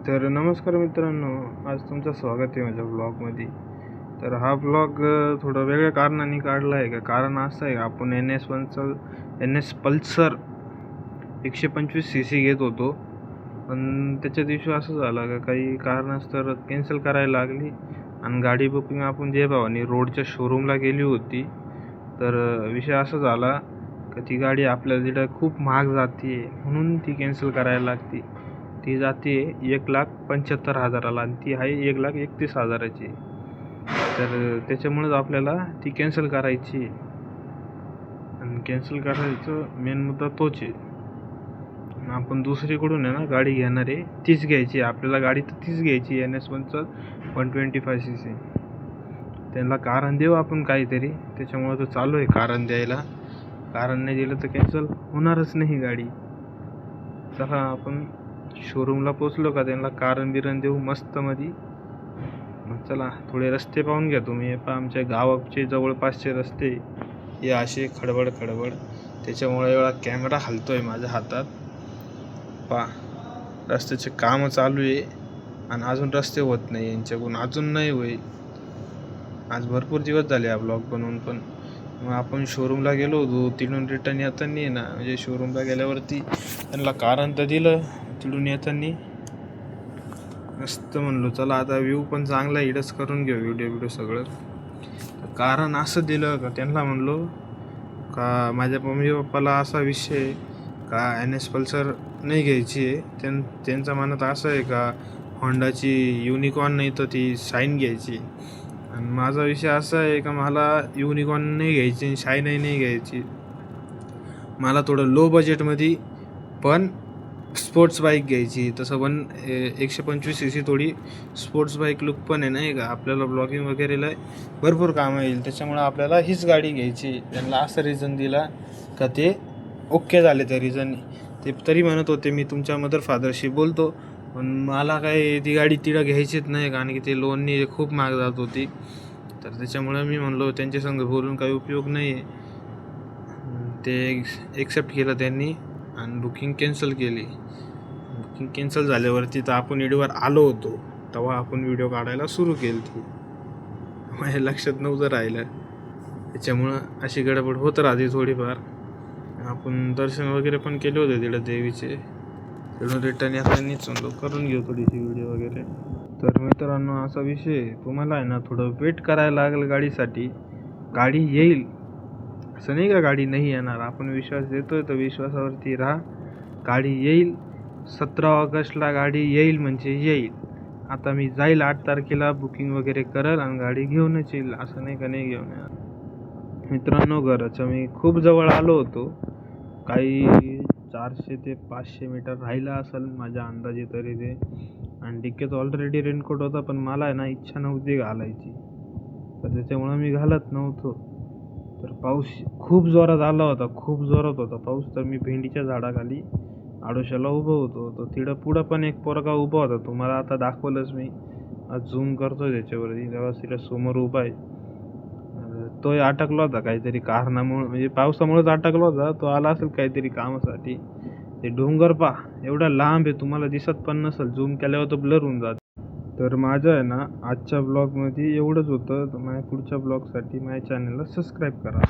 तर नमस्कार मित्रांनो, आज तुमचं स्वागत आहे माझ्या ब्लॉगमध्ये. तर हा ब्लॉग थोडा वेगळ्या कारणाने काढला आहे. कारण असं आहे, आपण एन एस पल्सर 125 cc घेत होतो, पण त्याच्या दिवशी असं झालं का काही कारणास्तव कॅन्सल करायला लागली आणि गाडी बुकिंग आपण जे भावाने रोडच्या शोरूमला गेली होती. तर विषय असा झाला का ती गाडी आपल्याला तिथं खूप महाग जाते, म्हणून ती कॅन्सल करायला लागते. ती जाते 1,75,000ला आणि ती आहे 1,31,000ची. तर त्याच्यामुळेच आपल्याला ती कॅन्सल करायची. आणि कॅन्सल करायचं मेन मुद्दा तोच आहे. आपण दुसरीकडून आहे ना गाडी घेणार आहे, तीच घ्यायची आपल्याला. गाडी तर तीच घ्यायची, NS 125 cc. त्यांना कारण देऊ आपण काहीतरी, त्याच्यामुळे तर चालू आहे कारण द्यायला. कारण नाही दिलं तर कॅन्सल होणारच नाही गाडी. चला आपण शोरूमला पोचलो का त्यांना कारण बिरण देऊ मस्त मध्ये. मग चला थोडे रस्ते पाहून घ्या तुम्ही. आमच्या गावाचे जवळपासचे रस्ते हे असे खडबड, त्याच्यामुळे एवढा कॅमेरा हलतोय माझ्या हातात. रस्त्याचे काम चालू आहे आणि अजून रस्ते होत नाही यांच्याकडून, अजून नाही होईल. आज भरपूर दिवस झाले हा ब्लॉग बनवून. पण मग आपण शोरूमला गेलो होतो, तिथून रिटर्न येताना ना, म्हणजे शोरूमला गेल्यावरती त्यांना कारण तर दिलं. तिथून येताना मस्त म्हणलो चला आता व्ह्यू पण चांगला इडच करून घेऊ, व्हिडिओ सगळं. कारण असं दिलं का त्यांना म्हणलो का माझ्या मम्मी पप्पाला असा विषय का NS पल्सर नाही घ्यायची आहे. त्यांच्या मनात असं आहे का होंडाची युनिकॉर्न नाही तर ती शाईन घ्यायची. आणि माझा विषय असा आहे का मला युनिकॉर्न नाही घ्यायची, शाईनही नाही घ्यायची. मला थोडं लो बजेटमध्ये पण स्पोर्ट्स बाईक घ्यायची. तसं 125 cc थोडी स्पोर्ट्स बाईक लुक पण आहे नाही का, आपल्याला ब्लॉगिंग वगैरेला भरपूर कामं येईल. त्याच्यामुळं आपल्याला हीच गाडी घ्यायची. त्यांना असं रिझन दिला का ते ओके झाले. त्या रिझन ते तरी म्हणत होते मी तुमच्या मदर फादरशी बोलतो, पण मला काय ती गाडी तिला घ्यायचीच नाही, कारण की ते लोननी खूप महाग जात होती. तर त्याच्यामुळं मी म्हणलो त्यांच्यासंग बोलून काही उपयोग नाही आहे. ते एक्सेप्ट केलं त्यांनी आणि बुकिंग कॅन्सल केली. बुकिंग कॅन्सल झाल्यावरती तर आपण व्हिडिओवर आलो होतो, तेव्हा आपण व्हिडिओ काढायला सुरू केली ती. माझ्या लक्षात नव्हतं राहिलं, त्याच्यामुळं अशी गडबड होत राहते थोडीफार. आपण दर्शन वगैरे पण केले होते तिकडे देवीचे. तिकडून रिटर्न येताना समजा करून घेऊ थोडीशी व्हिडिओ वगैरे. तर मित्रांनो असा विषय, तुम्हाला आहे ना थोडं वेट करायला लागेल गाडीसाठी. गाडी येईल असं नाही का गाडी नाही येणार. आपण विश्वास देतोय तर विश्वासावरती राहा. गाडी येईल 17 ऑगस्टला गाडी येईल म्हणजे येईल. आता मी जाईल 8 तारखेला बुकिंग वगैरे करल आणि गाडी घेऊनच येईल, असं नाही का नाही घेऊन येणार. मित्रांनो घराच्या मी खूप जवळ आलो होतो, काही 400 ते 500 मीटर राहिलं असेल माझ्या अंदाजे तरी ते. आणि डिक्कीत ऑलरेडी रेनकोट होता, पण मला आहे ना इच्छा नव्हती घालायची, तर त्याच्यामुळं मी घालत नव्हतो. तर पाऊस खूप जोरात आला होता, खूप जोरात होता पाऊस. तर मी भेंडीच्या झाडाखाली आडोशाला उभं होतो. तर तिथं पुढं पण एक पोरगा उभा होता, तुम्हाला आता दाखवलंच मी. आज झूम करतोय त्याच्यावरती, तेव्हा तिला समोर उभा आहे. तोही अटकला होता काहीतरी कारणामुळे, म्हणजे पावसामुळेच अटकला होता. तो आला असेल काहीतरी कामासाठी. ते डोंगर एवढा लांब आहे, तुम्हाला दिसत पण नसेल, झूम केल्यावर तर ब्लर होऊन जात. तर माझं आहे ना आजच्या ब्लॉगमध्ये एवढंच होतं. तर माझ्या पुढच्या ब्लॉगसाठी माझ्या चॅनलला सबस्क्राईब करा.